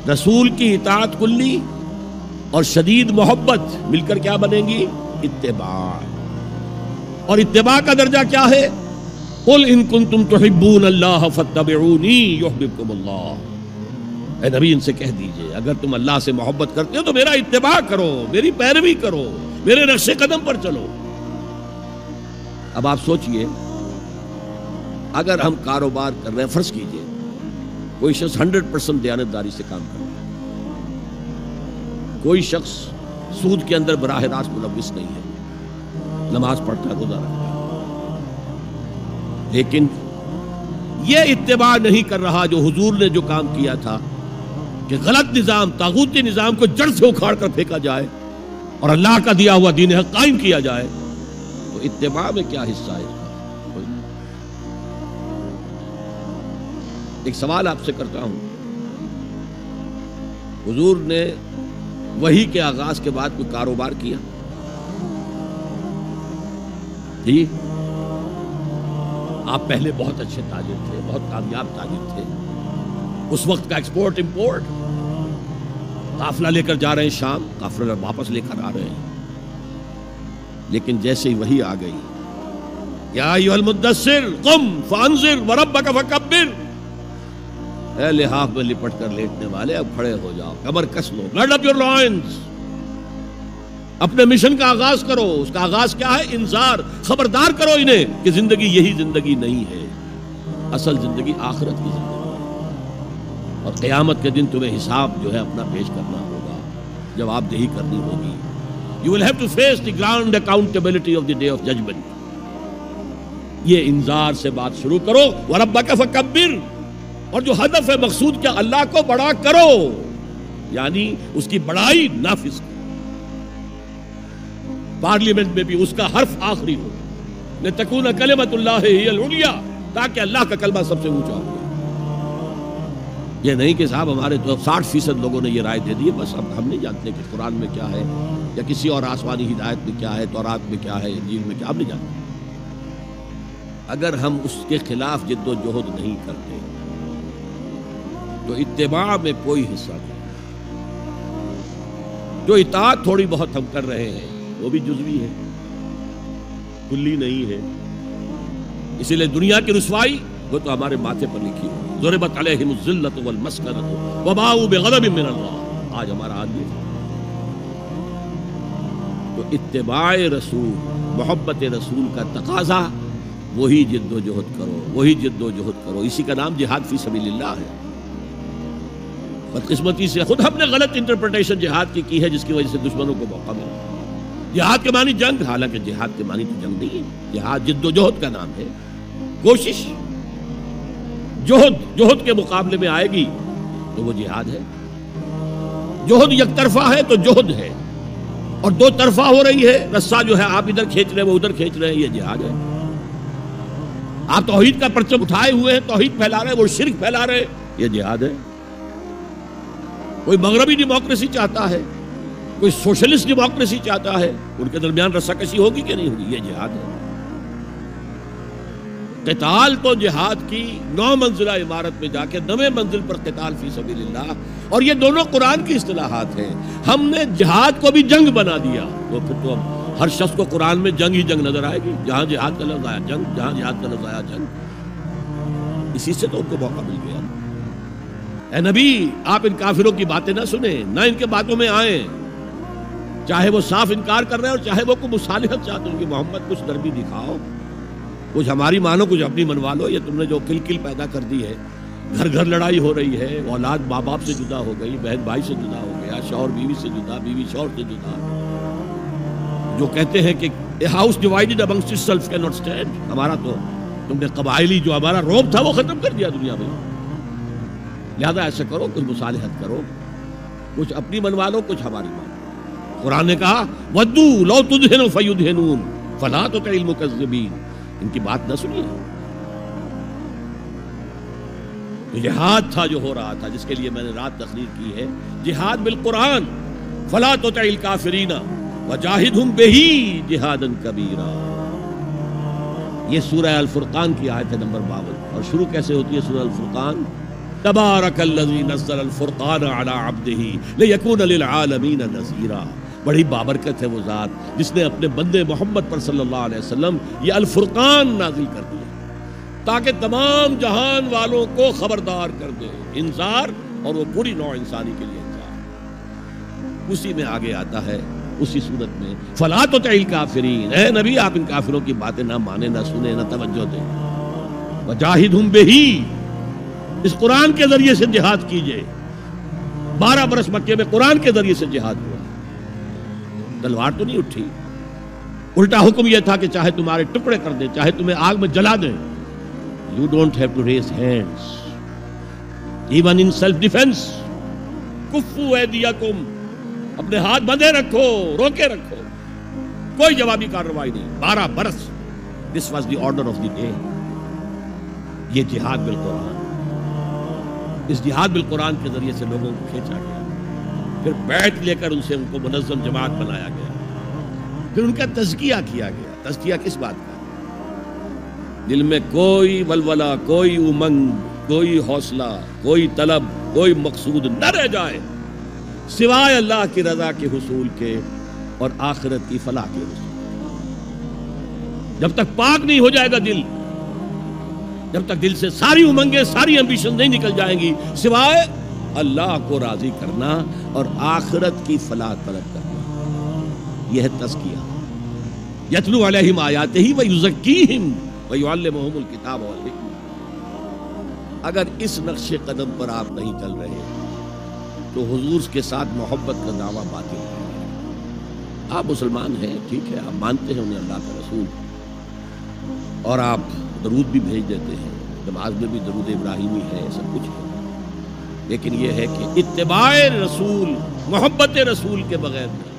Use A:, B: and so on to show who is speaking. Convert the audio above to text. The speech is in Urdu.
A: رسول کی اطاعت کلی اور شدید محبت مل کر کیا بنیں گی؟ اتباع. اور اتباع کا درجہ کیا ہے؟ قل ان کنتم تحبون اللہ فاتبعونی یحببکم اللہ. اے نبی ان سے کہہ دیجئے اگر تم اللہ سے محبت کرتے ہو تو میرا اتباع کرو، میری پیروی کرو، میرے نقش قدم پر چلو. اب آپ سوچئے اگر ہم کاروبار کر رہے ہیں، فرض کیجئے کوئی شخص 100% دیانتداری سے کام کر رہا ہے، کوئی شخص سود کے اندر براہ راست ملوث نہیں ہے، نماز پڑھتا ہے، روزہ رکھتا ہے، لیکن یہ اتباع نہیں کر رہا جو حضور نے جو کام کیا تھا کہ غلط نظام، طاغوتی نظام کو جڑ سے اکھاڑ کر پھینکا جائے اور اللہ کا دیا ہوا دین حق قائم کیا جائے، تو اتباع میں کیا حصہ ہے؟ ایک سوال آپ سے کرتا ہوں، حضور نے وحی کے آغاز کے بعد کوئی کاروبار کیا؟ جی آپ پہلے بہت اچھے تاجر تھے، بہت کامیاب تاجر تھے، اس وقت کا ایکسپورٹ امپورٹ، قافلہ لے کر جا رہے ہیں شام، قافلہ واپس لے کر آ رہے ہیں، لیکن جیسے ہی وحی آ گئی، یا ایھا المدثر قم فانذر وربک فکبر، اے لحاف میں لپٹ کر لیٹنے والے اب کھڑے ہو جاؤ، کمر کس لو، گرڈ اپ یور لائنز، اپنے مشن کا آغاز کرو. اس کا آغاز کیا ہے؟ انذار، خبردار کرو انہیں کہ زندگی یہی زندگی نہیں ہے، اصل زندگی آخرت کی زندگی ہے، اور قیامت کے دن تمہیں حساب جو ہے اپنا پیش کرنا ہوگا، جواب دہی کرنی ہوگی. You will have to face the ground accountability of the day of judgment. یہ انذار سے بات شروع کرو. وَرَبَّكَ فَكَبِّرْ، اور جو ہدف ہے مقصود کیا؟ اللہ کو بڑا کرو، یعنی اس کی بڑائی نافذ کرو. پارلیمنٹ میں بھی اس کا حرف آخری ہو، لِتَكُونَ كَلِمَةُ اللَّهِ هِيَ الْعُلْيَا، تاکہ اللہ کا کلمہ سب سے اونچا ہو. یہ نہیں کہ صاحب ہمارے تو 60% لوگوں نے یہ رائے دے دی، بس اب ہم نہیں جانتے کہ قرآن میں کیا ہے یا کسی اور آسمانی ہدایت میں کیا ہے، تورات میں کیا ہے، انجیل میں کیا، ہم نہیں جانتے. اگر ہم اس کے خلاف جد و جہد نہیں کرتے تو اتباع میں کوئی حصہ نہیں. جو اطاعت تھوڑی بہت ہم کر رہے ہیں وہ بھی جزوی ہے، کلی نہیں ہے. اسی لیے دنیا کی رسوائی وہ تو ہمارے ماتھے پر لکھی ہے، ضربت علیہم الذلۃ والمسکنۃ وباؤوا بغضب من اللہ. آج ہمارا حال یہ ہے. تو اتباع رسول، محبت رسول کا تقاضا، وہی جد و جہد کرو، وہی جد و جہد کرو. اسی کا نام جہاد فی سبیل اللہ ہے. بدقسمتی سے خود ہم نے غلط انٹرپریٹیشن جہاد کی ہے، جس کی وجہ سے دشمنوں کو موقع ملا. جہاد کے معنی جنگ، حالانکہ جہاد کے معنی تو جنگ نہیں ہے. جہاد جد و جہد کا نام ہے، کوشش. جہد کے مقابلے میں آئے گی تو وہ جہاد ہے. جہد یک طرفہ ہے تو جہد ہے، اور دو طرفہ ہو رہی ہے، رسہ جو ہے آپ ادھر کھینچ رہے ہیں وہ ادھر کھینچ رہے ہیں، یہ جہاد ہے. آپ توحید کا پرچم اٹھائے ہوئے ہیں، توحید پھیلا رہے ہیں، وہ شرک پھیلا رہے ہیں، یہ جہاد ہے. کوئی مغربی ڈیموکریسی چاہتا ہے، کوئی سوشلسٹ ڈیموکریسی چاہتا ہے، ان کے درمیان رسہ کشی ہوگی کہ نہیں ہوگی، یہ جہاد ہے. قتال تو جہاد کی 9 منزلہ عمارت میں جا کے 9ویں منزل پر قتال فی سبیل اللہ، اور یہ دونوں قرآن کی اصطلاحات ہیں. ہم نے جہاد کو بھی جنگ بنا دیا، تو پھر تو ہر شخص کو قرآن میں جنگ ہی جنگ نظر آئے گی. جہاں جہاد کا لفظ آیا جنگ، جہاں جہاد کا لفظ آیا جنگ. اسی سے تو ان کو موقع مل گیا. اے نبی آپ ان کافروں کی باتیں نہ سنیں، نہ ان کے باتوں میں آئیں، چاہے وہ صاف انکار کر رہے ہیں اور چاہے وہ کوئی مصالحت چاہتے ہیں کہ محمد کچھ نرمی دکھاؤ، کچھ ہماری مانو، کچھ اپنی منوا لو. یہ تم نے جو کل پیدا کر دی ہے، گھر گھر لڑائی ہو رہی ہے، اولاد ماں باپ سے جدا ہو گئی، بہن بھائی سے جدا ہو گیا، شوہر بیوی سے جدا، بیوی شوہر سے جدا. جو کہتے ہیں کہ a house divided amongst itself cannot stand. ہمارا تو تم نے قبائلی جو ہمارا روب تھا وہ ختم کر دیا دنیا میں. لہذا ایسا کرو، کچھ مصالحت کرو، کچھ اپنی منوا لو، کچھ ہماری مانو. قرآن نے کہا وَدُّوا لَوْ تُدْهِنُ فَيُدْهِنُونَ فَلَا تُطِعِ الْمُكَذِّبِينَ. ان کی بات نہ سنیے. تو جہاد تھا جو ہو رہا تھا، جس کے لیے میں نے رات تقریر کی ہے، جہاد بالقرآن. فَلَا تُطِعِ الْكَافِرِينَ وَجَاهِدْهُمْ بِهِ جِهَادًا كَبِيرًا. یہ سورہ الفرقان کی آیت ہے نمبر 52. اور شروع کیسے ہوتی ہے سورہ الفرقان؟ تبارک الذی نزل الفرقان علی عبدہ لیکون للعالمین نذیرا. بڑی بابرکت ہے وہ ذات جس نے اپنے بندے محمد پر صلی اللہ علیہ وسلم یہ الفرقان نازل کر دیا تاکہ تمام جہان والوں کو خبردار کر دے، انذار، اور وہ پوری نوع انسانی کے لیے انذار. اسی میں آگے آتا ہے اسی صورت میں فلا تطع الکافرین، اے نبی آپ ان کافروں کی باتیں نہ مانیں، نہ سنیں، نہ توجہ دیں. وجاہدہم بہ، اس قرآن کے ذریعے سے جہاد کیجئے. 12 برس مکے میں قرآن کے ذریعے سے جہاد ہوا، تلوار تو نہیں اٹھی. الٹا حکم یہ تھا کہ چاہے تمہارے ٹکڑے کر دیں، چاہے تمہیں آگ میں جلا دیں. You don't have to raise hands even in self defense. کفو ایدیکم، اپنے ہاتھ بندھے رکھو، روکے رکھو، کوئی جوابی کارروائی نہیں. 12 برس. This was the order of the day. یہ جہاد بالقرآن، اس جہاد بالقرآن کے ذریعے سے لوگوں کو کھینچا گیا، پھر بیعت لے کر ان سے ان کو منظم جماعت بنایا گیا، پھر ان کا تزکیہ کیا گیا. تزکیہ کس بات کا؟ دل میں کوئی ولولہ، کوئی امنگ، کوئی حوصلہ، کوئی طلب، کوئی مقصود نہ رہ جائے سوائے اللہ کی رضا کے حصول کے اور آخرت کی فلاح کے حصول. جب تک پاک نہیں ہو جائے گا دل، جب تک دل سے ساری امنگیں، ساری ایمبیشن نہیں نکل جائیں گی سوائے اللہ کو راضی کرنا اور آخرت کی فلاح طلب کرنا، یہ ہے تزکیہ. یتلو علیہم آیاتہ ویزکیہم وَيُعَلِّمُهُمُ الْكِتَابَ وَالْحِکْمَةَ. اگر اس نقش قدم پر آپ نہیں چل رہے تو حضور کے ساتھ محبت کا دعویٰ باطل ہے. آپ مسلمان ہیں، ٹھیک ہے، آپ مانتے ہیں انہیں اللہ کا رسول، اور آپ درود بھی بھیج دیتے ہیں، نماز میں بھی درود ابراہیمی ہے، سب کچھ ہے، لیکن یہ ہے کہ اتباع رسول، محبت رسول کے بغیر نہیں.